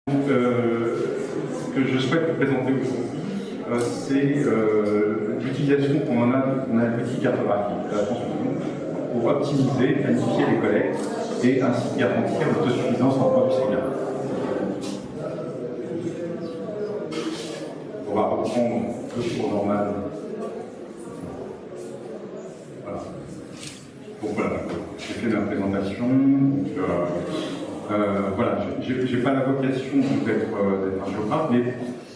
Ce que je souhaite vous présenter aujourd'hui, c'est l'utilisation qu'on a de l'outil cartographique de la transfusion pour optimiser, planifier les collectes et ainsi garantir l'autosuffisance en produits sanguins. On va reprendre le cours normal. Voilà. Donc voilà, j'ai fait ma présentation. Voilà, je n'ai pas la vocation d'être un géographe, mais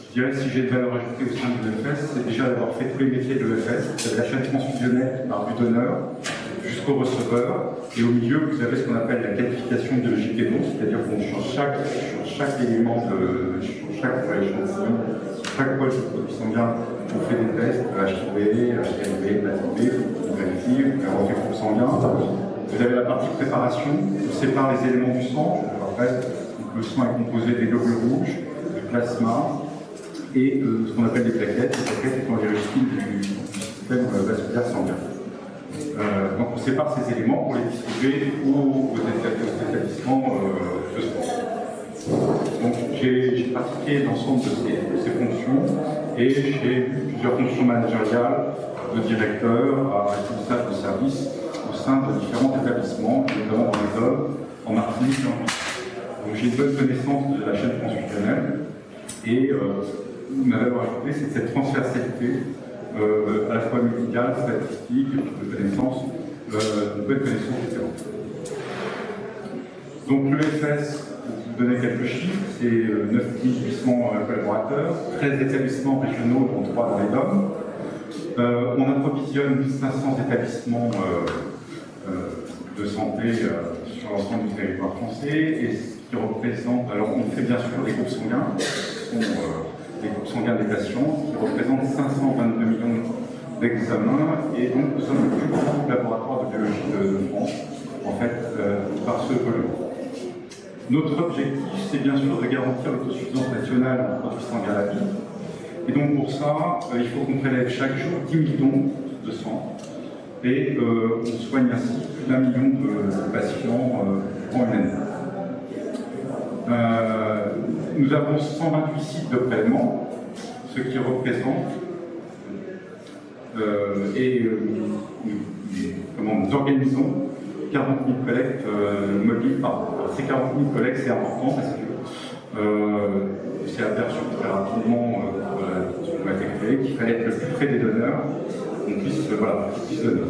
je dirais que si j'ai de valeur ajoutée au sein de l'EFS, c'est déjà d'avoir fait tous les métiers de l'EFS, de la chaîne transfusionnelle par du donneur jusqu'au receveur, et au milieu, vous avez ce qu'on appelle la qualification biologique des dons, c'est-à-dire qu'on sur chaque élément, sur chaque échantillon, sur chaque poche de produit sanguin, on fait des tests, HIV, HIV, hépatite B, on refait groupe sanguin. Vous avez la partie préparation, on sépare les éléments du sang. Après, le sang est composé des globules rouges, du plasma et ce qu'on appelle des plaquettes. Les plaquettes étant les régimes du système vasculaire sanguin. Donc on sépare ces éléments pour les distribuer aux établissements de sport. Donc j'ai pratiqué l'ensemble de ces fonctions et j'ai eu plusieurs fonctions managériales de directeur à responsable de service au sein de différents établissements, notamment dans les hommes, en Martinique. Donc j'ai une bonne connaissance de la chaîne transfusionnelle et ma valeur ajoutée, c'est cette transversalité à la fois médicale, statistique, de connaissances, une bonne connaissance du terrain. Donc l'EFS, pour vous donner quelques chiffres, c'est 9800 collaborateurs, 13 établissements régionaux, dont 3 dans les DOM. On approvisionne 1500 établissements de santé sur l'ensemble du territoire français, et ce qui représente, alors on fait bien sûr les groupes sanguins, ce sont les groupes sanguins des patients, qui représentent 522 millions d'examens, et donc nous sommes le plus grand laboratoire de biologie de France, en fait, par ce volume. Notre objectif, c'est bien sûr de garantir l'autosuffisance nationale en produits sanguins à la vie, et donc pour ça, il faut qu'on prélève chaque jour 10 millions de sang, et on soigne ainsi plus d'1 million de patients en une année. Nous avons 128 sites de prélèvement, ce qui représente nous organisons 40 000 collectes mobiles par an. Ces 40 000 collectes, c'est important parce que c'est aperçu très rapidement ce qui a été créé, qu'il fallait être le plus près des donneurs, qu'on puisse donner.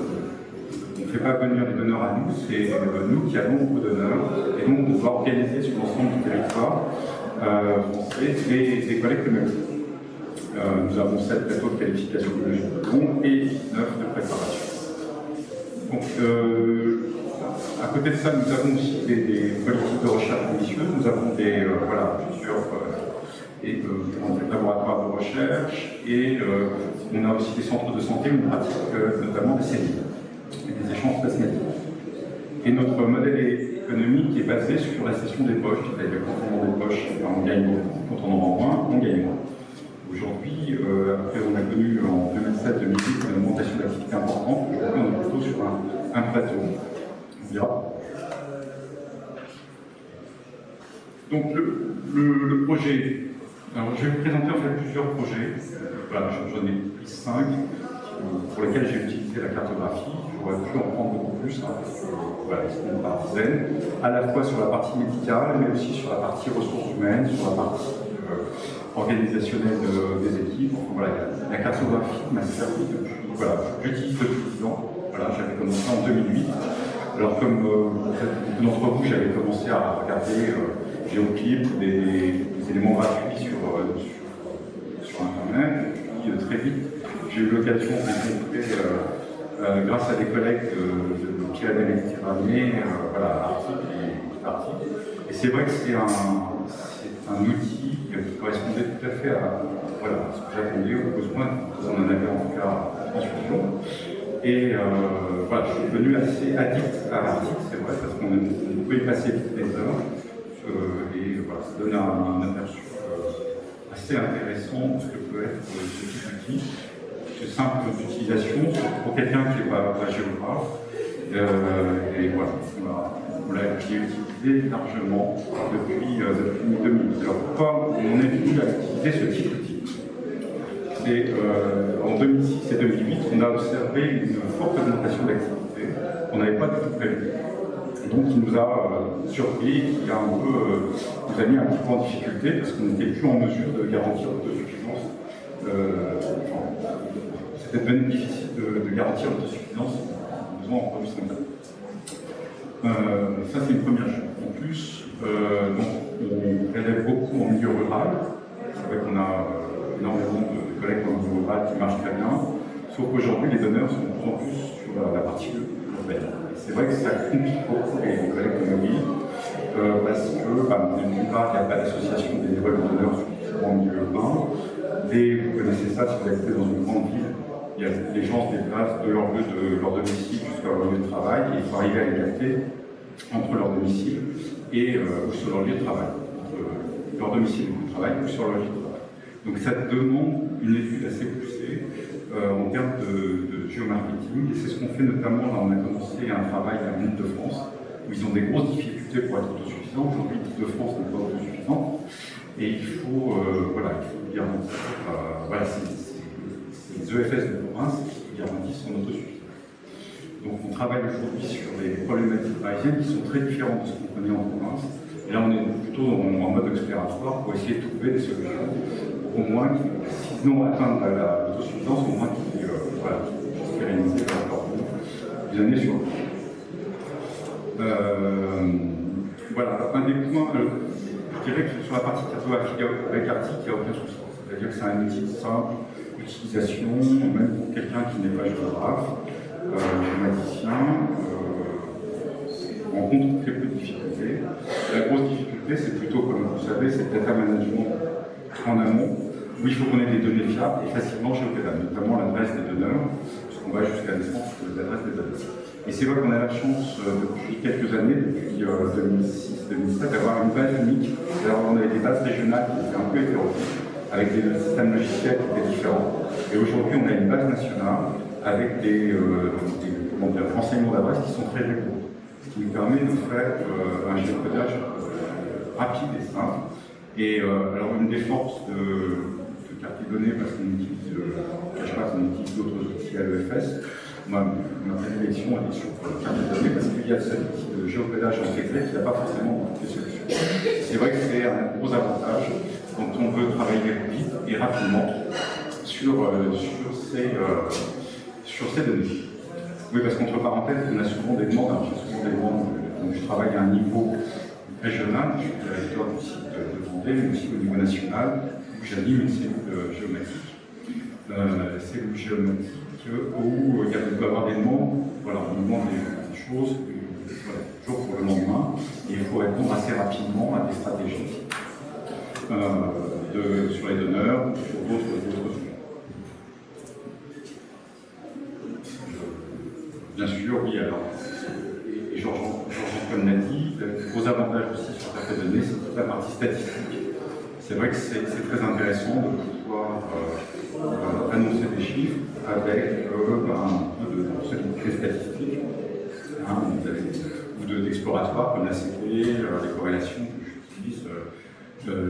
On ne fait pas venir des donneurs à nous, c'est nous qui allons aux donneurs, et donc on va organiser sur l'ensemble du territoire français des collectes mobiles. Nous avons 7 plateaux de qualification biologique de dons et 9 de préparation. Donc, à côté de ça, nous avons aussi des politiques de recherche ambitieuses. Nous avons plusieurs laboratoires de recherche, et on a aussi des centres de santé où on pratique notamment des CDI, des échanges plasmatiques. Et notre modèle économique est basé sur la cession des poches, c'est-à-dire quand on vend des poches, on gagne beaucoup, quand on en vend moins, on gagne moins. Aujourd'hui, après on a connu en 2007-2008 une augmentation d'activité importante, aujourd'hui on est plutôt sur un plateau. On dira. Donc le projet, alors je vais vous présenter en fait plusieurs projets, voilà, j'en ai pris 5 pour lesquels j'ai utilisé la cartographie. J'aurais pu en prendre beaucoup plus, parce que voilà, ils sont par dizaines, à la fois sur la partie médicale, mais aussi sur la partie ressources humaines, sur la partie organisationnelle des équipes. Enfin, voilà, la cartographie m'a servi depuis, j'utilise depuis 10 ans. Voilà, j'avais commencé en 2008. Alors comme beaucoup d'entre vous, j'avais commencé à regarder Géoclip, des éléments gratuits sur Internet, et puis très vite, j'ai eu l'occasion de rencontrer, grâce à des collègues de Pyrénées-Méditerranée, articles. Et c'est vrai que c'est un outil qui correspondait tout à fait à ce que j'attendais, aux besoins, on en avait en tout cas en discussion. Et je suis devenu assez addict à l'article, c'est vrai, parce qu'on pouvait y passer toutes les heures. Ça donne un aperçu assez intéressant de ce que peut être ce type d'outil. C'est simple d'utilisation, pour quelqu'un qui n'est pas géographe. Et voilà, on l'a utilisé largement depuis 2000. Alors pourquoi on est venu à utiliser ce type d'outil? C'est en 2006 et 2008, on a observé une forte augmentation d'activité qu'on n'avait pas du tout prévu. Donc il nous a surpris, qui a un peu, nous a mis un petit peu en difficulté parce qu'on n'était plus en mesure de garantir l'autosuffisance. C'était devenu difficile de garantir l'autosuffisance en besoin en produits standards. Ça c'est une première chose. En plus, donc, on élève beaucoup en milieu rural. C'est vrai qu'on a énormément de collègues en milieu rural qui marchent très bien. Sauf qu'aujourd'hui, les donneurs sont de plus en plus sur la partie urbaine. C'est vrai que ça complique beaucoup les collègues de mobile, parce que, d'une part, il n'y a pas d'association des écoles de donneurs en milieu urbain. Vous connaissez ça si vous habitez dans une grande ville. Les gens se déplacent de leur domicile jusqu'à leur lieu de travail et il faut arriver à égalité entre leur domicile et ou sur leur lieu de travail. Entre leur domicile et le travail ou sur leur lieu de travail. Donc ça demande une étude assez poussée en termes de géomarketing, et c'est ce qu'on fait notamment. Là, on a commencé un travail en Île-de-France où ils ont des grosses difficultés pour être autosuffisants. Aujourd'hui, l'Île-de-France n'est pas autosuffisante et il faut garantir. Voilà, c'est les EFS de province qui garantissent son autosuffisance. Donc on travaille aujourd'hui sur des problématiques parisiennes qui sont très différentes de ce qu'on connaît en province. Et là, on est plutôt en mode exploratoire pour essayer de trouver des solutions, au moins qui, sinon atteindre l'autosuffisance, au moins qui puissent pérenniser leur des années sur le voilà, un des points, je dirais que sur la partie cartographie avec Arctic, il n'y a aucun souci. C'est-à-dire que c'est un outil simple d'utilisation, même pour quelqu'un qui n'est pas géographe, géomaticien, rencontre très peu de difficultés. La grosse difficulté, c'est plutôt, comme vous savez, c'est le data management en amont, où il faut qu'on ait des données fiables et facilement géopédables, notamment l'adresse des donneurs, puisqu'on va jusqu'à l'essence de l'adresse des donneurs. Et c'est vrai qu'on a la chance, depuis quelques années, depuis 2006-2007, d'avoir une base unique. Alors, on avait des bases régionales qui étaient un peu hétéroclites, avec des systèmes logiciels qui étaient différents. Et aujourd'hui, on a une base nationale avec des renseignements d'adresse qui sont très rigoureux, ce qui nous permet de faire un géocodage rapide et simple. Et alors, une des forces de carte données, parce qu'on utilise, on utilise d'autres outils à l'EFS. Ma prédilection est sur carte données parce qu'il y a ce outil de géocodage intégré qui n'a pas forcément dans toutes les solutions. C'est vrai que c'est un gros avantage quand on veut travailler vite et rapidement sur ces données. Oui, parce qu'entre parenthèses, on a souvent des demandes. Donc je travaille à un niveau régional, je suis directeur du site de Vendée, mais aussi au niveau national, où j'anime une cellule géomatique. Où il peut y avoir des demandes, voilà, on demande des choses, toujours pour le lendemain, et il faut répondre assez rapidement à des stratégies sur les donneurs ou sur d'autres sujets. Bien sûr, oui, alors, et Georges-Antoine l'a dit, le gros avantage aussi sur la donnée, c'est toute la partie statistique. C'est vrai que c'est très intéressant de pouvoir annoncer des chiffres avec un peu de solidité statistique, ou d'exploratoire comme la CP, les corrélations que j'utilise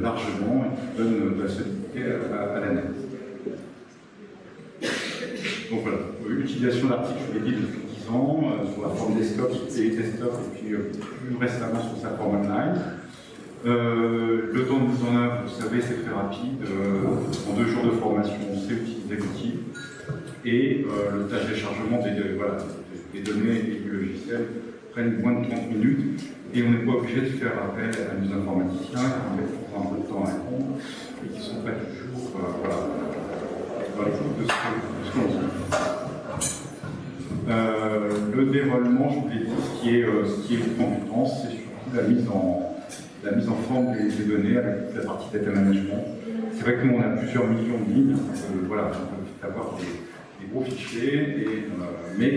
largement et qui donnent de la solidité à l'analyse. Donc voilà, utilisation d'articles, je l'ai dit, depuis 10 ans, sur la forme desktop et desktop, et puis plus récemment sur sa forme online. Le temps de mise en œuvre, vous savez, c'est très rapide. En 2 jours de formation, on sait utiliser l'outil. Et le tâche de chargement des données et du logiciel prennent moins de 30 minutes. Et on n'est pas obligé de faire appel à nos informaticiens qui mettent un peu de temps à répondre et qui ne sont pas toujours dans l'écoute de ce qu'on dit. Le déroulement, je vous l'ai dit, ce qui est une compétence, c'est surtout la mise en forme des données avec toute la partie data management. C'est vrai que nous, on a plusieurs millions de lignes, on peut avoir des gros fichiers, mais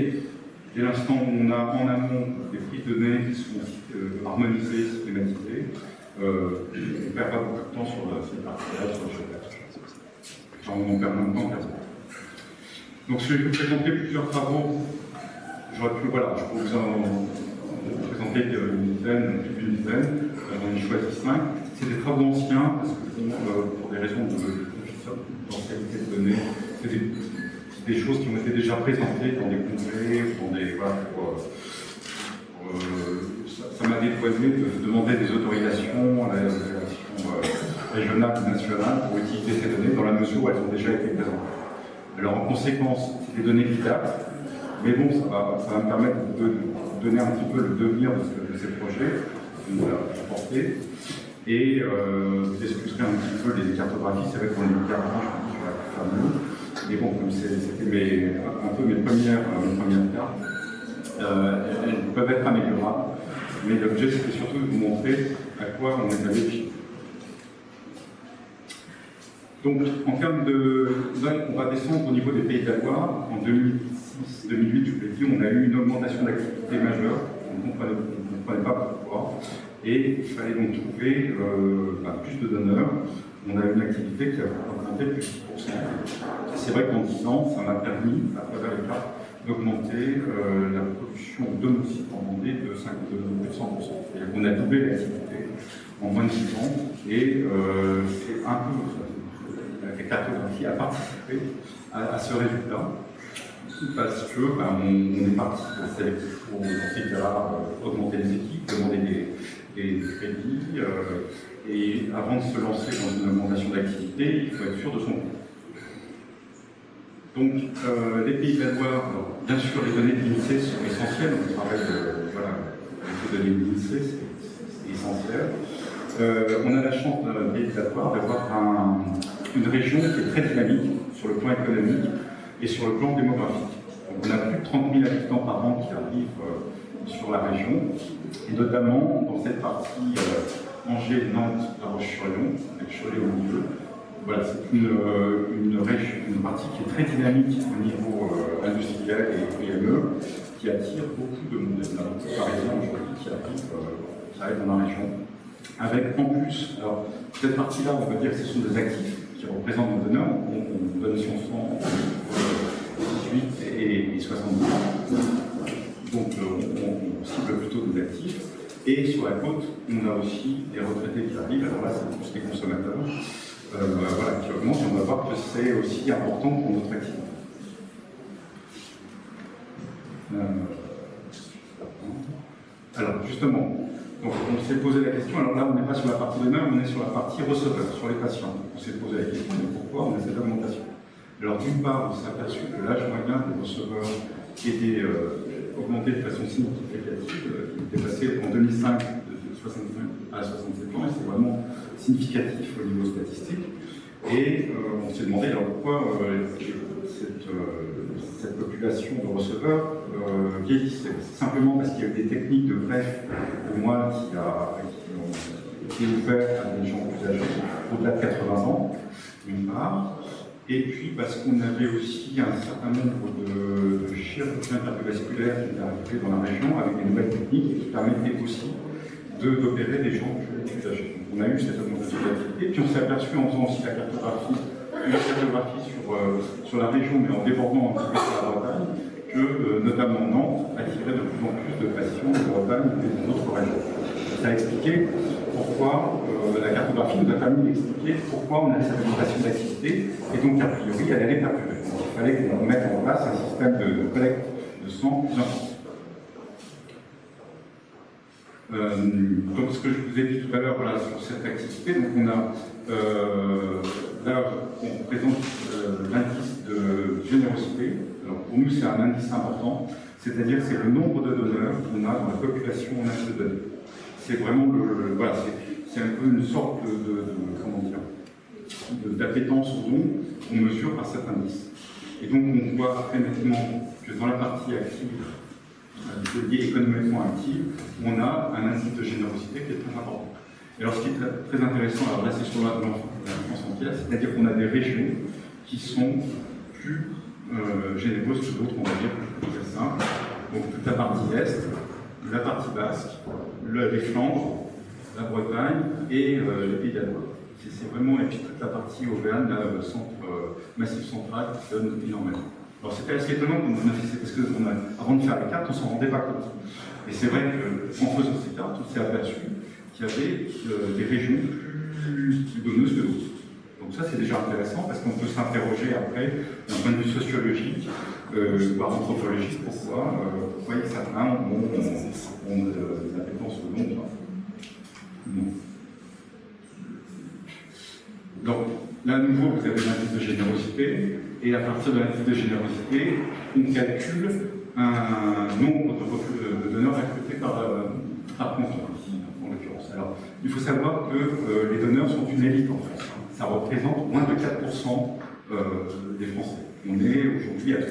dès l'instant où on a en amont des prises de données qui sont harmonisées, systématisées, on ne perd pas beaucoup de temps sur cette partie-là, sur le chocolat. On perd moins de temps qu'avant. Donc je vais vous présenter plusieurs travaux. j'aurais pu, voilà, je peux vous en présenter une dizaine, plus d'une dizaine, j'en ai choisi 5. C'est des travaux anciens, parce que pour des raisons de confidentialité de données, c'est des choses qui ont été déjà présentées dans des congrès, dans des, voilà, ça m'a dépoisé de demander des autorisations à la direction régionale ou nationale pour utiliser ces données dans la mesure où elles ont déjà été présentées. Alors en conséquence, c'est des données qui datent, mais bon, ça va me permettre de donner un petit peu le devenir de ces projets, de nous apporter, et d'exclustrer un petit peu les cartographies. C'est vrai qu'on est carrément, je pense, sur la plus fameuse. Mais bon, comme c'était un peu mes premières cartes, elles peuvent être améliorables. Mais l'objet, c'était surtout de vous montrer à quoi on est allé. Donc, en termes de. Là, on va descendre au niveau des Pays de la Loire. En 2006-2008, je vous l'ai dit, on a eu une augmentation d'activité majeure. On ne comprenait pas pourquoi. Et il fallait donc trouver plus de donneurs. On a une activité qui a augmenté de plus de 10%. C'est vrai qu'en 10 ans, ça m'a permis, à travers les cartes, d'augmenter la production d'homocytes en Vendée de plus de 100%. C'est-à-dire qu'on a doublé l'activité en moins de 10 ans. Et c'est un peu, la cartographie a participé à ce résultat. Parce que on est parti de celle qu'il faut, dans ces cas-là, augmenter les équipes, demander des crédits, et avant de se lancer dans une augmentation d'activité, il faut être sûr de son coût. Donc, les Pays de la Loire, bien sûr, les données de l'INSEE sont essentielles, on travaille avec les données de l'INSEE, c'est essentiel. On a la chance dans le Pays de la Loire d'avoir une région qui est très dynamique sur le plan économique et sur le plan démographique. Donc, on a plus de 30 000 habitants par an qui arrivent sur la région, et notamment dans cette partie Angers, Nantes, La Roche-sur-Yon, avec Cholet au milieu. Voilà, c'est une partie qui est très dynamique au niveau industriel et PME, qui attire beaucoup de monde. Il y a beaucoup de Parisiens aujourd'hui qui arrivent dans la région. Avec en plus, alors cette partie-là, on peut dire que ce sont des actifs qui représentent nos donneurs. On donne si on sent 18 et 70. Donc on cible plutôt des actifs. Et sur la côte, on a aussi des retraités qui arrivent. Alors là, c'est plus des consommateurs. Voilà, qui augmente, et on va voir que c'est aussi important pour notre activité. Alors, justement, donc, on s'est posé la question, alors là, on n'est pas sur la partie donneur, on est sur la partie receveur, sur les patients. On s'est posé la question, mais pourquoi on a cette augmentation? Alors, d'une part, on s'est aperçu que l'âge moyen des receveurs était augmenté de façon significative, il était passé en 2005 de 65 à 67 ans, et c'est vraiment significatif au niveau statistique. Et on s'est demandé alors pourquoi cette population de receveurs vieillissait. C'est simplement parce qu'il y a eu des techniques de greffe de moelle qui ont été ouvertes à des gens plus âgés, au-delà de 80 ans, d'une part. Et puis parce qu'on avait aussi un certain nombre de chirurgiens cardiovasculaires qui étaient arrivés dans la région avec des nouvelles techniques et qui permettaient aussi d'opérer des gens plus âgés. Donc on a eu cette augmentation d'activité, puis on s'est aperçu en faisant aussi la cartographie sur la région, mais en débordant un petit peu sur la Bretagne, que notamment Nantes attirait de plus en plus de patients de Bretagne et d'autres régions. Ça a expliqué pourquoi la cartographie nous a permis d'expliquer pourquoi on a cette augmentation d'activité, et donc a priori elle allait perdurer. Donc il fallait qu'on mette en place un système de collecte de sang plus important. Donc ce que je vous ai dit tout à l'heure voilà, sur cette activité, donc on a là on présente l'indice de générosité. Alors pour nous c'est un indice important, c'est-à-dire que c'est le nombre de donneurs qu'on a dans la population en âge de donner. C'est vraiment voilà, c'est un peu une sorte d'appétence au don qu'on mesure par cet indice. Et donc on voit très nettement que dans la partie active, liée économiquement active, on a un indice de générosité qui est très important. Et alors ce qui est très intéressant, alors là c'est sur la France entière, c'est-à-dire qu'on a des régions qui sont plus généreuses que d'autres, on va dire, plus simple. Donc toute la partie Est, la partie Basque, les Flandres, la Bretagne et les Pays de la Loire. C'est vraiment, et puis toute la partie Auvergne, le centre massif central qui donne énormément. Alors c'était assez étonnant quand on a fait ça, parce que avant de faire les cartes, on s'en rendait pas compte. Et c'est vrai qu'en faisant ces cartes, on s'est aperçu qu'il y avait des régions plus donneuses que d'autres. Donc ça c'est déjà intéressant parce qu'on peut s'interroger après d'un point de vue sociologique, voire anthropologique, pourquoi certains ont des appétences ou non. Donc là à nouveau vous avez l'indice de générosité, et à partir de l'indice de générosité, on calcule un nombre de donneurs recrutés par canton, ici, en l'occurrence. Alors, il faut savoir que les donneurs sont une élite en France. Ça représente moins de 4% des Français. On est aujourd'hui à 3,72%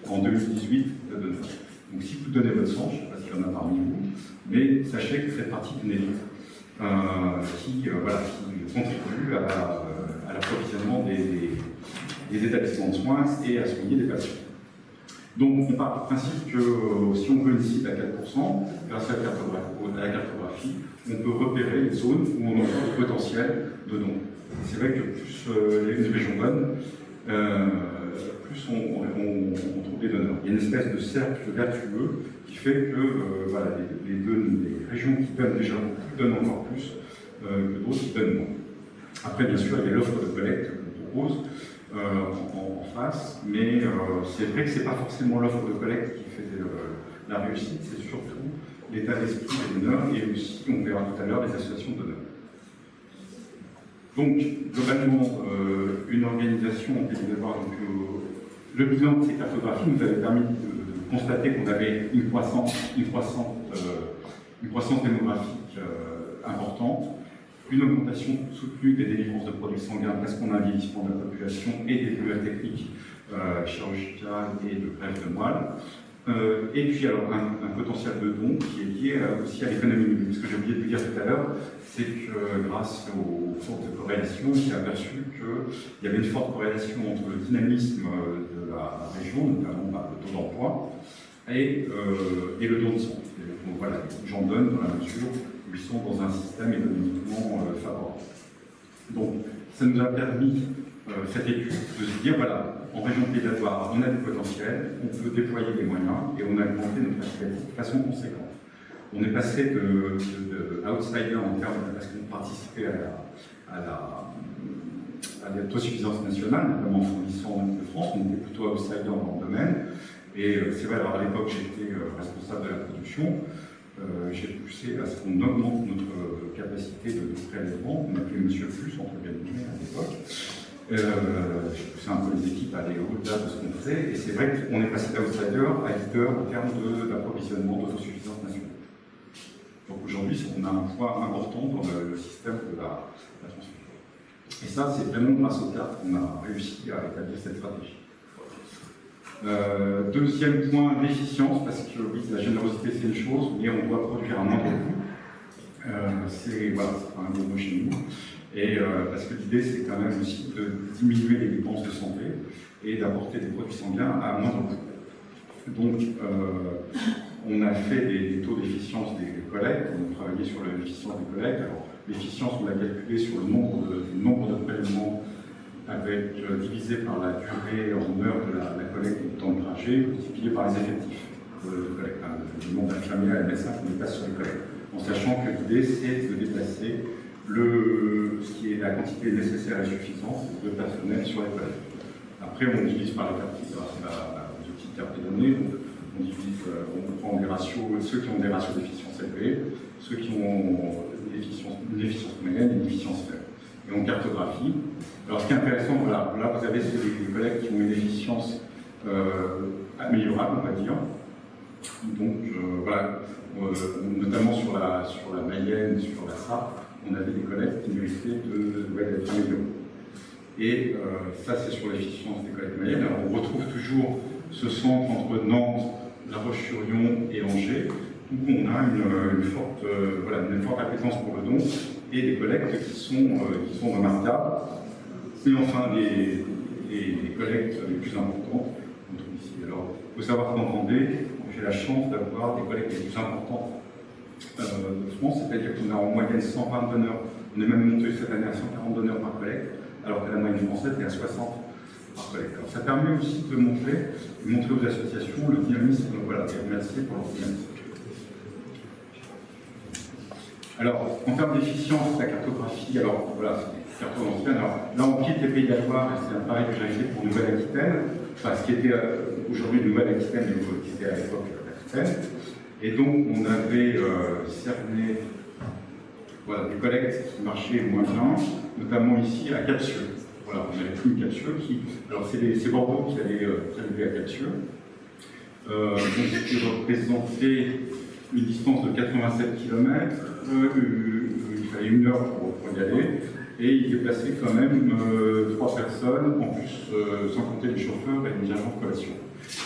en 2018 de donneurs. Donc si vous donnez votre sang, je ne sais pas s'il y en a parmi vous, mais sachez que vous faites partie d'une élite qui contribue à l'approvisionnement des établissements de soins et à soigner des patients. Donc on part du principe que si on veut une cible à 4%, grâce à la cartographie, on peut repérer les zones où on a un potentiel de dons. C'est vrai que plus les régions bonnes, plus on trouve des donneurs. Il y a une espèce de cercle vertueux qui fait que les régions qui donnent déjà beaucoup donnent encore plus que d'autres qui donnent moins. Après, bien sûr, il y a l'offre de collecte qu'on propose en face, mais c'est vrai que ce n'est pas forcément l'offre de collecte qui fait la réussite, c'est surtout l'état d'esprit des donneurs et aussi, on verra tout à l'heure, les associations de donneurs. Donc, globalement, une organisation, on peut voir, le bilan de ces cartographies nous avait permis de constater qu'on avait une croissance démographique importante, une augmentation soutenue des délivrances de produits sanguins parce qu'on a un vieillissement de la population et des douleurs techniques chirurgicales et de greffe de moelle. Et puis alors un potentiel de don qui est lié aussi à l'économie numérique. Ce que j'ai oublié de vous dire tout à l'heure, c'est que grâce aux fortes de corrélation, on s'est aperçu qu'il y avait une forte corrélation entre le dynamisme de la région, notamment le taux d'emploi, et le don de sang. Donc voilà, les gens donnent dans la mesure où ils sont dans un système économiquement favorable. Donc ça nous a permis, cette étude, de se dire, voilà, en région Pays de la Loire, on a du potentiel, on peut déployer des moyens et on a augmenté notre activité de façon conséquente. On est passé de outsider en termes parce qu'on participait à l'autosuffisance nationale, notamment en fournissant de France, on était plutôt outsider dans le domaine. Et c'est vrai, alors à l'époque j'étais responsable de la production, j'ai poussé à ce qu'on augmente notre capacité de prélèvement, on appelait Monsieur Plus entre guillemets à l'époque. J'ai poussé un peu les équipes à aller au-delà de ce qu'on faisait, et c'est vrai qu'on est passé d'outsider à leader en termes d'approvisionnement d'autosuffisance nationale. Donc aujourd'hui, on a un poids important dans le système de la transfusion. Et ça, c'est vraiment grâce aux cartes qu'on a réussi à établir cette stratégie. Deuxième point, l'efficience, parce que oui, la générosité c'est une chose, mais on doit produire un moindre coût. C'est pas un gros mot chez nous. Et parce que l'idée c'est quand même aussi de diminuer les dépenses de santé et d'apporter des produits sanguins à moindre coût. Donc on a fait des taux d'efficience des collectes, on a travaillé sur l'efficience des collectes. Alors l'efficience on l'a calculée sur le nombre de prélèvements avec divisé par la durée en heures de la collecte et le temps de trajet, multiplié par les effectifs de collecte, le nombre d'infirmiers à la MSA qu'on déplace sur les collectes, en sachant que l'idée c'est de déplacer ce qui est la quantité nécessaire et suffisante de personnel sur les collectes. Après on divise par les outils de carte de données, on divise, on prend des ratios, ceux qui ont des ratios d'efficience élevés, ceux qui ont une efficience moyenne et une efficience faible. Et on cartographie. Alors ce qui est intéressant, voilà, là vous avez des collègues qui ont une efficience améliorable, on va dire. Donc voilà, notamment sur la Mayenne, sur la Sarthe, on avait des collègues qui méritaient d'être améliorés. Et ça c'est sur l'efficience des collègues Mayenne. Alors on retrouve toujours ce centre entre Nantes, La Roche-sur-Yon et Angers, où on a une forte appétence pour le don et des collectes qui sont remarquables. Et enfin, les collectes les plus importantes, on trouve ici. Alors, il faut savoir qu'en Vendée, j'ai la chance d'avoir des collectes les plus importantes de France, c'est-à-dire qu'on a en moyenne 120 donneurs. On est même monté cette année à 140 donneurs par collecte, alors que la moyenne française est à 60. par collecte. Alors, ça permet aussi de montrer aux associations le dynamisme. Donc voilà, et remercier pour leur dynamisme. Alors, en termes d'efficience de la cartographie, alors voilà, c'est une carte ancienne. Alors là, on quitte les Pays de la Loire, et c'est un travail que j'avais fait pour Nouvelle-Aquitaine, enfin ce qui était aujourd'hui Nouvelle-Aquitaine, mais qui était à l'époque l'Aquitaine. Et donc, on avait cerné voilà, des collectes qui marchaient moins bien, notamment ici à Captieux. Voilà, on avait pris une Captieux qui. Alors, c'est Bordeaux qui allait à Captieux. Donc, qui représentait une distance de 87 km. Il fallait 1 heure pour y aller. Et il déplaçait quand même 3 personnes, en plus, sans compter les chauffeurs et les agents de collation,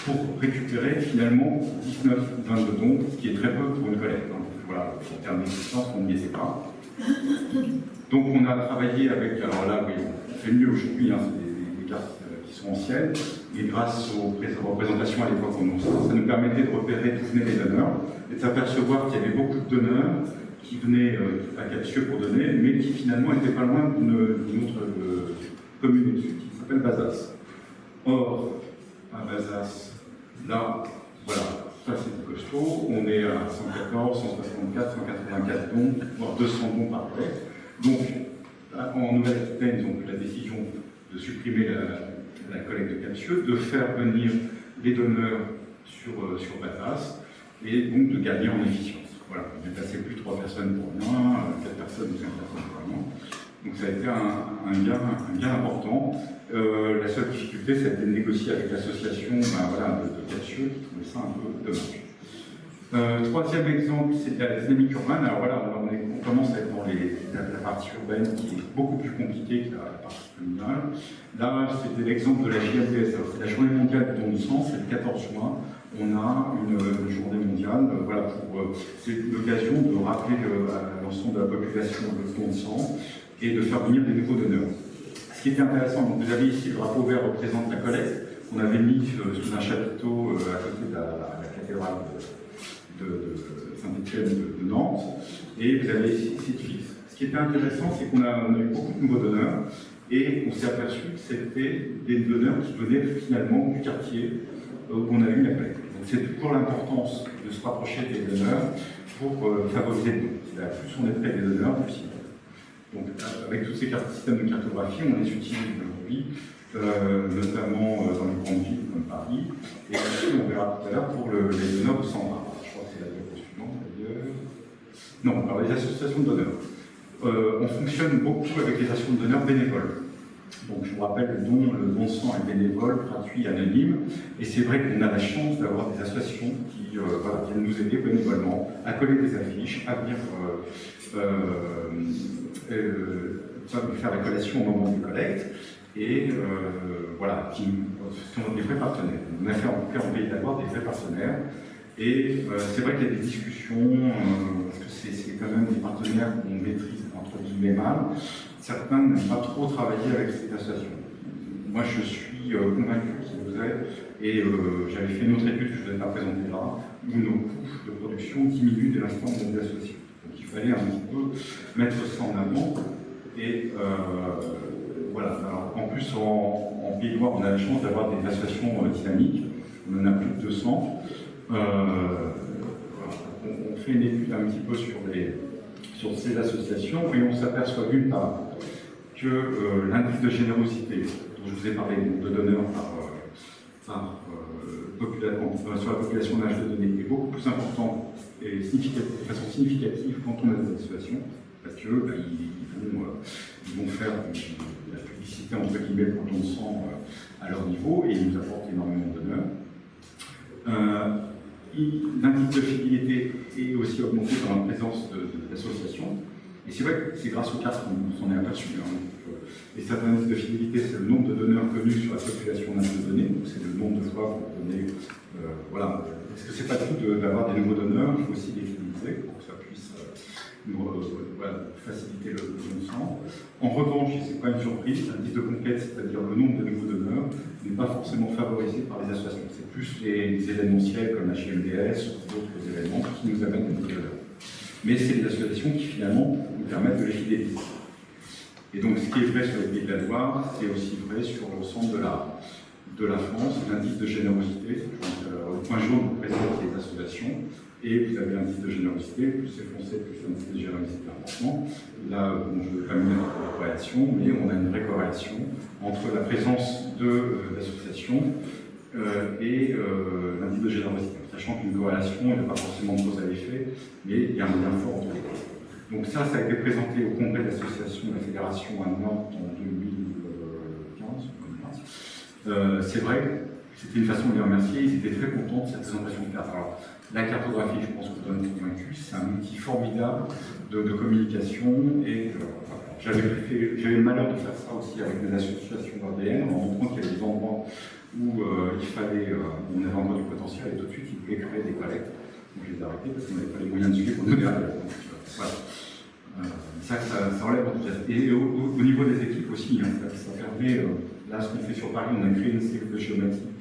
pour récupérer finalement 19-22 dons, ce qui est très peu pour une collecte. Hein. Voilà, en termes d'efficience, on n'y était pas. Donc on a travaillé avec, alors là, oui, on fait mieux aujourd'hui, hein, c'est des cartes qui sont anciennes, et grâce aux représentations à l'époque en non-sens, ça nous permettait de repérer d'où venaient les donneurs, et de s'apercevoir qu'il y avait beaucoup de donneurs qui venaient à Captieux pour donner, mais qui finalement n'étaient pas loin d'une autre commune au-dessus, qui s'appelle Bazas. Or, à Bazas, là, voilà, ça c'est costaud, on est à 114, 164, 184 dons, voire 200 dons par collecte. Donc, en Nouvelle-Aquitaine, ils ont pris la décision de supprimer la collecte de Captieux, de faire venir les donneurs sur Bazas, et donc de gagner en efficience. Voilà, on est passé plus de 3 personnes pour rien, 4 personnes ou 5 personnes pour rien. Donc ça a été un gain important. La seule difficulté, c'était de négocier avec l'association voilà, de Captieux, qui trouvait ça un peu dommage. Troisième exemple, c'est la dynamique urbaine. Alors voilà, on commence à être dans la partie urbaine qui est beaucoup plus compliquée que la partie communale. Là, c'était l'exemple de la JMDS. C'est la journée mondiale du don de sang, c'est le 14 juin. On a une journée mondiale, voilà, c'est l'occasion de rappeler à l'ensemble de la population le don de sang et de faire venir des nouveaux donneurs. Ce qui était intéressant, donc vous avez ici le drapeau vert représente la collecte qu'on avait mis sous un chapiteau à côté de la cathédrale de Saint-Étienne de Nantes, et vous avez ici site fixe. Ce qui était intéressant, c'est qu'on a eu beaucoup de nouveaux donneurs, et on s'est aperçu que c'était des donneurs qui venaient finalement du quartier où on a eu la collecte. Donc c'est toujours l'importance de se rapprocher des donneurs pour favoriser le don. Plus on est près des donneurs, plus il est. Donc avec tous ces systèmes de cartographie, on les utilise aujourd'hui, notamment dans les grandes villes comme Paris, et aussi on verra tout à l'heure pour les donneurs de sang. Je crois que c'est la diapo suivante d'ailleurs. Non, alors les associations de donneurs. On fonctionne beaucoup avec les associations de donneurs bénévoles. Donc je vous rappelle, le don de sang est bénévole, gratuit, anonyme, et c'est vrai qu'on a la chance d'avoir des associations qui voilà, viennent nous aider bénévolement à coller des affiches, à venir faire la collation au moment des collectes, et voilà, qui sont des vrais partenaires. On a fait en tout cas en Pays de la Loire des vrais partenaires, et c'est vrai qu'il y a des discussions, parce que c'est quand même des partenaires qu'on maîtrise entre guillemets mal. Certains n'aiment pas trop travailler avec cette association. Moi, je suis convaincu qu'ils vous aident, et j'avais fait une autre étude que je ne vais pas présenter là, où nos coûts de production diminuent dès l'instant où on est associé. Donc il fallait un petit peu mettre ça en avant, et voilà. Alors, en plus, en Pays de Loire, on a la chance d'avoir des associations dynamiques, on en a plus de 200. Voilà. On fait une étude un petit peu sur ces associations, et on s'aperçoit d'une part que l'indice de générosité, dont je vous ai parlé de donneurs sur la population d'âge de donner, est beaucoup plus important et de façon significative quand on a des associations, parce qu'ils vont faire de la publicité entre guillemets pour le don de sang à leur niveau, et ils nous apportent énormément de donneurs. L'indice de fidélité est aussi augmenté par la présence d'associations. Et c'est vrai que c'est grâce aux cartes qu'on s'en est aperçu. Et cet indice de fidélité, c'est le nombre de donneurs connus sur la population d'âge de donner. Donc c'est le nombre de fois que vous donnez. Voilà. Parce que c'est pas tout d'avoir des nouveaux donneurs, il faut aussi les fidéliser pour que ça puisse faciliter le don de sang. En revanche, et ce n'est pas une surprise, l'indice de conquête, c'est-à-dire le nombre de nouveaux donneurs, n'est pas forcément favorisé par les associations. C'est plus les événementiels comme la JMDS ou d'autres événements qui nous amènent des nouveaux donneurs. Mais c'est les associations qui finalement nous permettent de les fidéliser. Et donc, ce qui est vrai sur les Pays de la Loire, c'est aussi vrai sur l'ensemble de la France. L'indice de générosité, au point jaune, vous présente les associations, et vous avez l'indice de générosité, plus c'est foncé, plus l'indice de générosité est important. Là, bon, je ne veux pas mettre de corrélation, mais on a une vraie corrélation entre la présence d'associations et l'indice de générosité. Sachant qu'une corrélation, il n'y a pas forcément de cause à l'effet, mais il y a un lien fort entre les deux. Donc ça a été présenté au congrès de l'association de la Fédération à Nantes en 2015. C'est vrai, c'était une façon de les remercier, ils étaient très contents de cette présentation de carte. Alors, la cartographie, je pense que vous en êtes convaincus, c'est un outil formidable de communication et j'avais le malheur de faire ça aussi avec mes associations ADN en montrant qu'il y avait des endroits où on avait encore du potentiel et tout de suite ils pouvaient créer des collectes. Donc je les ai arrêtés parce qu'on n'avait pas les moyens de suivre pour donner à l'aide. Voilà. Ça enlève enthousiasme. Et au niveau des équipes aussi, hein, ça permet, là ce qu'on fait sur Paris, on a créé une série de géométrie,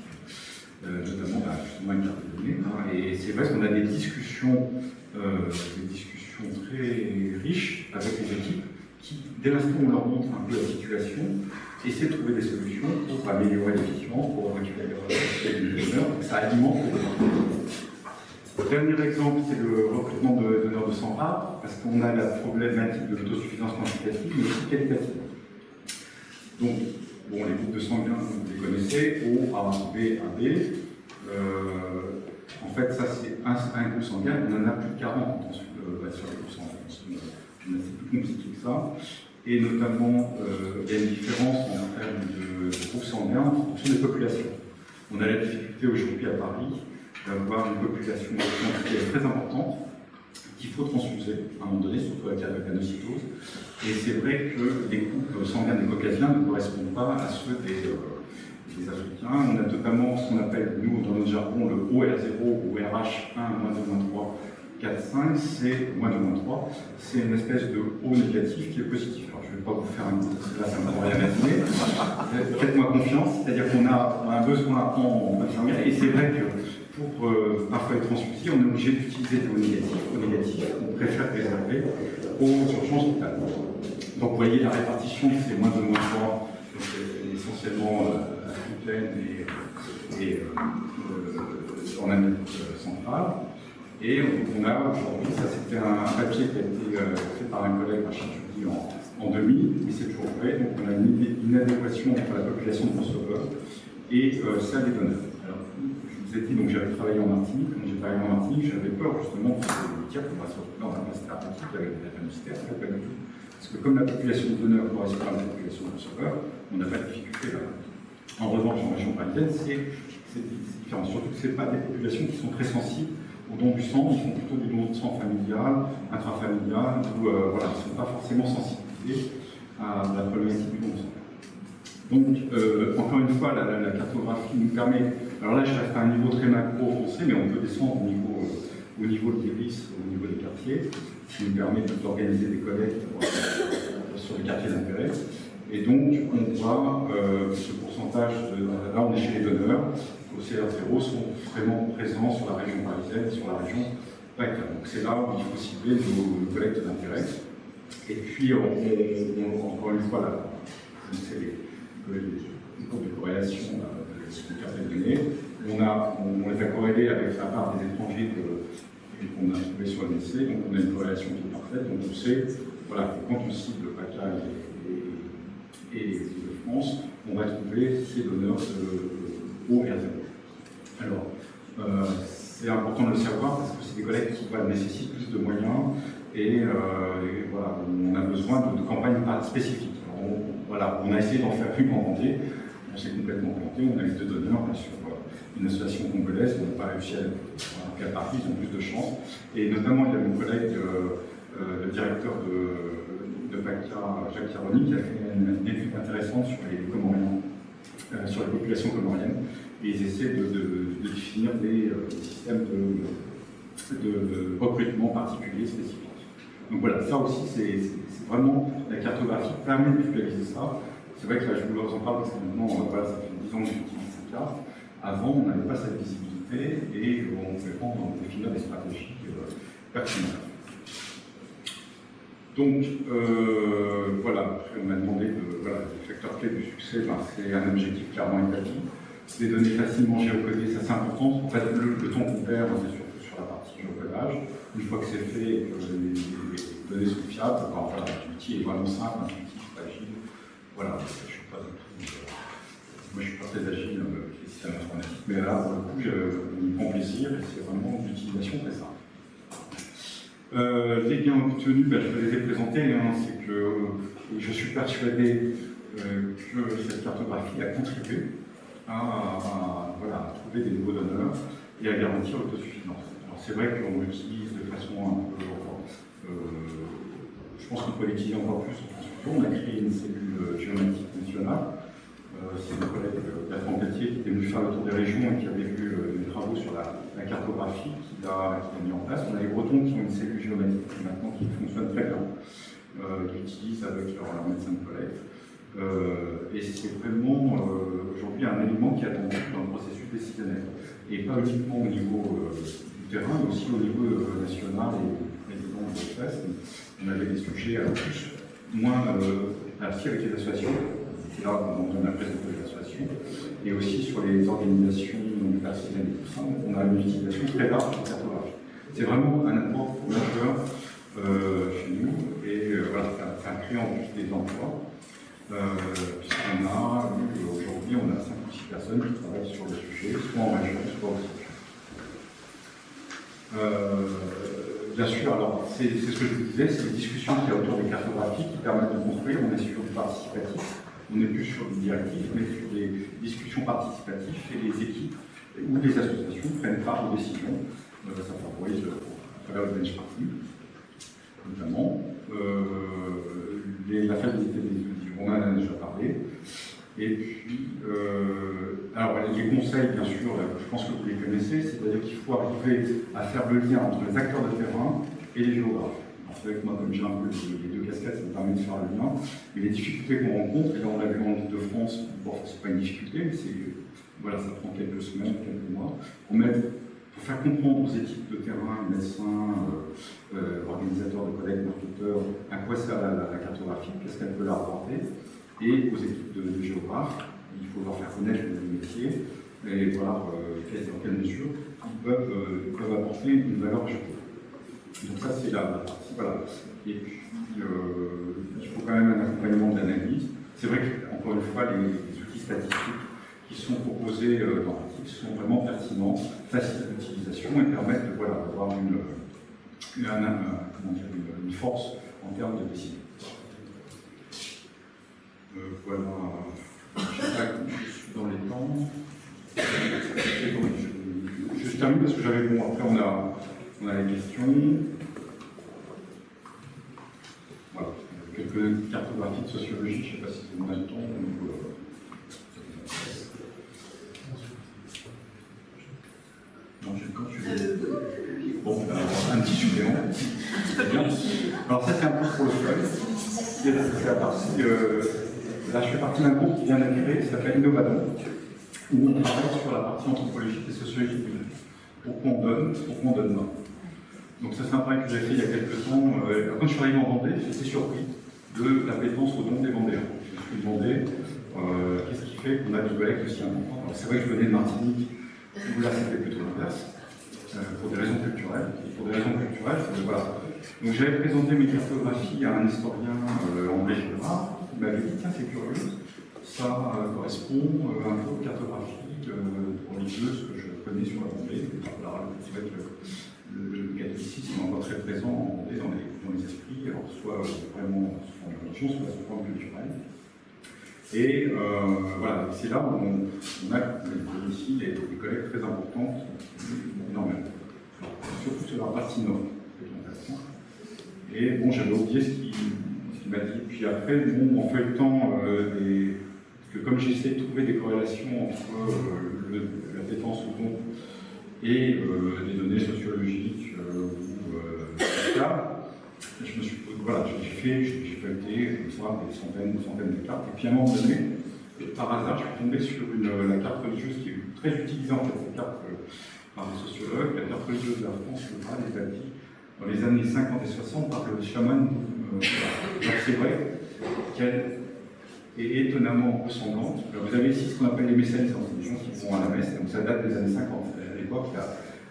notamment justement une carte de données, hein, et c'est vrai qu'on a des discussions très riches avec les équipes qui, dès l'instant où on leur montre un peu la situation, essaient de trouver des solutions pour améliorer l'efficience, pour récupérer les donneurs, ça alimente les donneurs. Dernier exemple, c'est le recrutement de donneurs de sang rare, parce qu'on a la problématique de l'autosuffisance quantitative, mais aussi qualitative. Donc, bon, les groupes de sanguins, vous les connaissez, O, A, B, AB. En fait, ça, c'est un groupe sanguin, on en a plus de 40 sur les groupes sanguins. C'est plus compliqué que ça. Et notamment, il y a une différence en termes de groupes sanguins en fonction des populations. On a la difficulté aujourd'hui à Paris d'avoir une population qui est très importante, qu'il faut transfuser à un moment donné, surtout avec la drépanocytose. Et c'est vrai que les groupes sanguins des Caucasiens ne correspondent pas à ceux des Africains. On a notamment ce qu'on appelle, nous, dans notre jargon, le OR0 ou RH1, -2, 4, 5, c'est -3, c'est une espèce de O négatif qui est positif. Alors, je ne vais pas vous faire un coup, parce que là, ça ne va rien imaginer. Faites-moi confiance, c'est-à-dire qu'on a un besoin en sanguin, et c'est vrai que pour parfois être transfusé, on est obligé d'utiliser des O négatifs, on préfère réserver aux urgences vitales. Donc, vous voyez la répartition, c'est -2, -3, essentiellement africaine et en Amérique centrale. Et on a aujourd'hui, ça c'était un papier qui a été fait par un collègue à Chartudy en 2000, mais c'est toujours vrai, donc on a une inadéquation entre la population de receveurs et celle des donneurs. Alors, je vous ai dit, donc j'avais travaillé en Martinique, quand j'ai travaillé en Martinique, j'avais peur justement de dire qu'on va se retrouver dans un place thérapeutique avec des drépanocytaires, en fait pas du tout. Parce que comme la population de donneurs correspond à la population de receveurs, on n'a pas de difficulté là. En revanche, en région parisienne, c'est différent, surtout que ce n'est pas des populations qui sont très sensibles au don du sang, ils font plutôt du don de sang familial, intrafamilial, où voilà, ils ne sont pas forcément sensibilisés à la problématique du don de sang. Donc, encore une fois, la cartographie nous permet, alors là je reste à un niveau très macro foncé, mais on peut descendre au niveau de l'iris, au niveau des quartiers, ce qui nous permet d'organiser des collectes sur les quartiers d'intérêt. Et donc, on voit ce pourcentage, là on est chez les donneurs, au CR0 sont vraiment présents sur la région parisienne, sur la région PACA. Donc c'est là où il faut cibler nos collectes d'intérêt. Et puis, encore une fois, là, c'est les cours de corrélation de cartes de données. On les a corrélés avec la part des étrangers qu'on a trouvé sur l'ANSSI, donc on a une corrélation qui est parfaite. Donc on sait voilà, que quand on cible PACA et de France, on va trouver ces donneurs de OR0. Alors, c'est important de le savoir parce que c'est des collectes qui nécessitent plus de moyens et voilà, on a besoin de campagnes spécifiques. Alors, voilà, on a essayé d'en faire une en Vendée, on s'est complètement planté, on a eu 2 donneurs sur une association congolaise, on n'a pas réussi à la partie, ils ont plus de chance. Et notamment, il y a mon collègue, le directeur de PACA, Jacques Caroni, qui a fait une étude intéressante sur les Comoriens, sur les populations comoriennes. Et ils essaient de définir des systèmes de recrutement particuliers spécifiques. Donc voilà, ça aussi, c'est vraiment, la cartographie permet de visualiser ça. C'est vrai que là, je vous en parle parce que maintenant, voilà, ça fait 10 ans que j'utilise cette carte. Avant, on n'avait pas cette visibilité et on pouvait définir des stratégies pertinentes. Donc, voilà, on m'a demandé voilà, le facteur clé du succès, ben, c'est un objectif clairement établi. Des données facilement géocodées, ça c'est important. En fait, le temps qu'on perd, c'est surtout sur la partie géocodage. Une fois que c'est fait et que les données sont fiables, ben, voilà, l'outil est vraiment simple, intuitif, agile. Voilà, je suis pas du tout. Moi, je suis pas très agile avec les systèmes informatiques, mais là, pour le coup, on y prend plaisir et c'est vraiment d'utilisation très simple. Les gains obtenus, ben, je vais les ai présentés, hein, c'est que je suis persuadé que cette cartographie a contribué voilà, à trouver des nouveaux donneurs et à garantir l'autosuffisance. Alors c'est vrai qu'on l'utilise de façon un peu... je pense qu'on peut l'utiliser encore plus en construction. On a créé une cellule géométrique nationale. C'est mon collègue Bertrand Pelletier qui était venu faire le tour des régions et qui avait vu des travaux sur la cartographie qu'il a mis en place. On a les Bretons qui ont une cellule géométrique maintenant qui fonctionne très bien, qu'ils utilisent avec leur médecin de collecte. Et c'est vraiment aujourd'hui un élément qui est attendu dans le processus décisionnel. Et pas uniquement au niveau du terrain, mais aussi au niveau national et président de l'espèce. On avait des sujets à plus, moins assis avec les associations. C'est là où on a présenté les associations. Et aussi sur les organisations personnelles et tout ça, on a une utilisation très large de cartographie. C'est vraiment un apport majeur chez nous. Et voilà, ça crée en plus des emplois. Puisqu'on a, aujourd'hui, on a 5 ou 6 personnes qui travaillent sur le sujet, soit en région, soit au siège. Bien sûr, alors c'est ce que je vous disais, c'est les discussions qu'il y a autour des cartographies qui permettent de construire. On est sur du participatif, on n'est plus sur du directif, mais sur des discussions participatives et les équipes ou les associations prennent part aux décisions. Ça favorise à travers le benchmarking, notamment. La fiabilité des outils, on en a déjà parlé. Et puis, alors les conseils, bien sûr, je pense que vous les connaissez, c'est-à-dire qu'il faut arriver à faire le lien entre les acteurs de terrain et les géographes. C'est vrai que moi, comme j'ai un peu les deux casquettes, ça me permet de faire le lien. Mais les difficultés qu'on rencontre, et là on l'a vu en Île-de-France, bon, c'est pas une difficulté, mais voilà, ça prend quelques semaines, quelques mois, pour faire comprendre aux équipes de terrain, médecins, organisateurs de collecte, marketeurs, à quoi sert la cartographie, qu'est-ce qu'elle peut leur apporter, et aux équipes de géographes, il faut leur faire connaître le métier et voir dans quelle mesure ils peuvent apporter une valeur ajoutée. Donc ça c'est la partie, voilà. Et puis il faut quand même un accompagnement de l'analyse. C'est vrai qu'encore une fois, les outils statistiques qui sont proposés dans l'article sont vraiment pertinents, faciles d'utilisation et permettent d'avoir une force en termes de décision. Voilà, je suis dans les temps. Je termine parce que j'avais bon, après on a les questions. Voilà, quelques cartographies de sociologie, je ne sais pas si c'est le même temps. Non, je quand tu veux. Bon, un petit supplément. Bien. Alors ça c'est un peu pour le fun. C'est la partie. Là, je fais partie d'un groupe qui vient d'arriver, qui s'appelle Innovadon, où on travaille sur la partie anthropologique et sociologique du monde. Pourquoi on donne non. Donc ça c'est un travail que j'ai fait il y a quelques temps. Quand je suis arrivé en Vendée, j'étais surpris de l'appétence au don des Vendéens. Je me suis demandé qu'est-ce qui fait qu'on a du collecte aussi important. Alors c'est vrai que je venais de Martinique, où là c'était plutôt l'inverse, pour des raisons culturelles. Et pour des raisons culturelles, voilà. Donc j'avais présenté mes cartographies à un historien André Girard. Il m'avait dit, tiens, c'est curieux, ça correspond un peu aux cartographies religieuses que je connais sur la Vendée. C'est vrai que le catholicisme est encore très présent en Vendée dans les esprits, alors soit vraiment sur la religion, soit sur le plan culturel. Et voilà, c'est là où on a ici des collègues très importants, énormément, surtout sur la partie nord. Et bon, j'avais oublié ce qu'il m'a dit. Puis après, bon, en feuilletant, parce que comme j'essaie de trouver des corrélations entre l'appétence au don et des données sociologiques ou fiscales, je me suis voilà, j'ai feuilleté comme ça des centaines de cartes. Et puis à un moment donné, par hasard, je suis tombé sur la carte religieuse qui est très utilisée en fait, cette carte par les sociologues, la carte religieuse de la France, le Graal est bâtie dans les années 50 et 60 par le chaman Alors c'est vrai qu'elle est étonnamment ressemblante. Alors, vous avez ici ce qu'on appelle les messianisants, c'est des gens qui vont à la messe, donc ça date des années 50. À l'époque,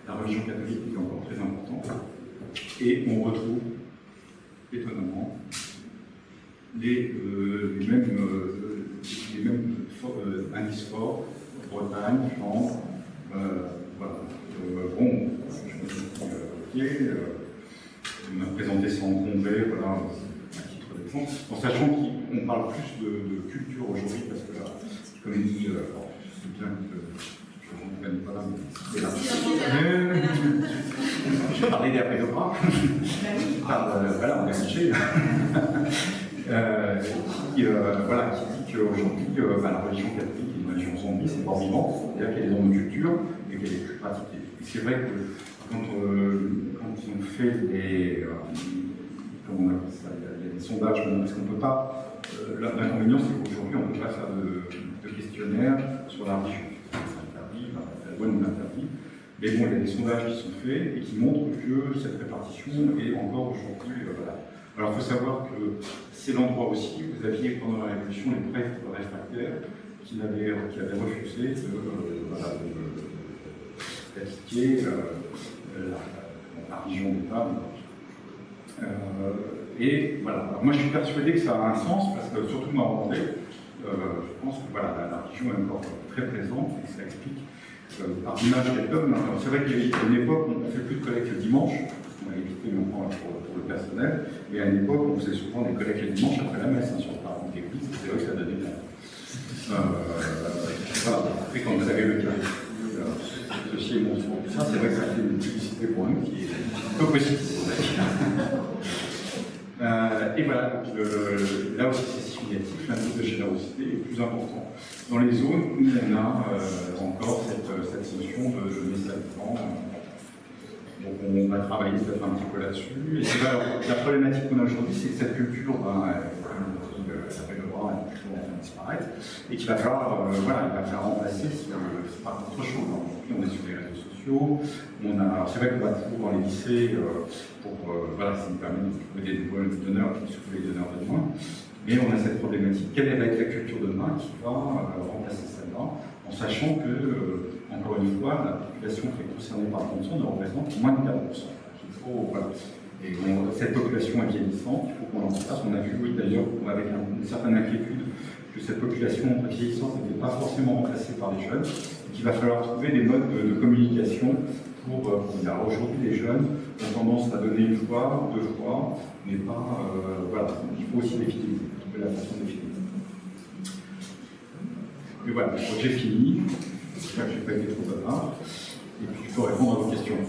la religion catholique était encore très importante. Et on retrouve étonnamment les mêmes indices forts, Bretagne, Flandre, voilà. Bon, je me suis dit, on a présenté ça en congrès, voilà, à titre d'exemple, en sachant qu'on parle plus de culture aujourd'hui, parce que là, comme il dit, c'est bien que je ne connais pas là, mais je vais parler des apélopas. Voilà, on est affiché. Voilà, qui dit qu'aujourd'hui, la religion catholique est une religion zombie, c'est pas vivant, c'est-à-dire qu'elle est dans nos cultures et qu'elle est plus pratiquée. Et c'est vrai que quand on fait des. Comment on appelle ça, il y a des sondages, parce qu'on ne peut pas. L'inconvénient, c'est qu'aujourd'hui, on ne peut pas faire de questionnaire sur la religion. C'est interdit, la loi nous l'interdit. Mais bon, il y a des sondages qui sont faits et qui montrent que cette répartition est encore aujourd'hui. Voilà. Alors, il faut savoir que c'est l'endroit aussi où vous aviez, pendant la Révolution, les prêtres réfractaires qui avaient refusé d'appliquer la religion d'État. Et voilà. Alors, moi, je suis persuadé que ça a un sens, parce que, surtout moi, en Vendée, je pense que voilà, la religion est encore très présente et que ça explique par l'image qu'elle donne. C'est vrai qu'il y a une époque où on ne fait plus de collecte le dimanche. On a évité maintenant pour le personnel, mais à une époque, on faisait souvent des collectes le dimanche après la messe, sur le parlement d'église, c'est vrai que ça donnait bien. Voilà. Après, quand vous avez le cas, ceci est mon soin. Ça, c'est vrai que ça fait une publicité pour nous qui est peu positive. Et voilà, donc, là aussi c'est significatif, l'indice de générosité est plus important. Dans les zones où on a encore cette notion de mésallement. Donc on va travailler peut-être un petit peu là-dessus. Et la problématique qu'on a aujourd'hui, c'est que cette culture, s'appelle le bras, elle est toujours en train de disparaître, et qu'il va falloir, remplacer par autre chose. Aujourd'hui, on est sur les réseaux sociaux. C'est vrai qu'on va toujours dans les lycées ça nous permet de trouver des nouveaux donneurs, surtout les donneurs de demain. Mais on a cette problématique. Quelle va être la culture de demain qui va remplacer celle-là, en sachant que, encore une fois, la population qui est concernée par le cancer ne représente moins de 40%. Et cette population est vieillissante, il faut qu'on l'embrasse. On a vu, oui, d'ailleurs, avec une certaine inquiétude, que cette population vieillissante n'était pas forcément remplacée par les jeunes, et qu'il va falloir trouver des modes de communication pour dire. Aujourd'hui, les jeunes ont tendance à donner une fois, deux fois, mais pas. Il faut aussi les fidéliser, trouver la façon de les fidéliser. Et voilà, j'ai fini. J'espère que je n'ai pas été trop bavard. Et puis, je peux répondre à vos questions.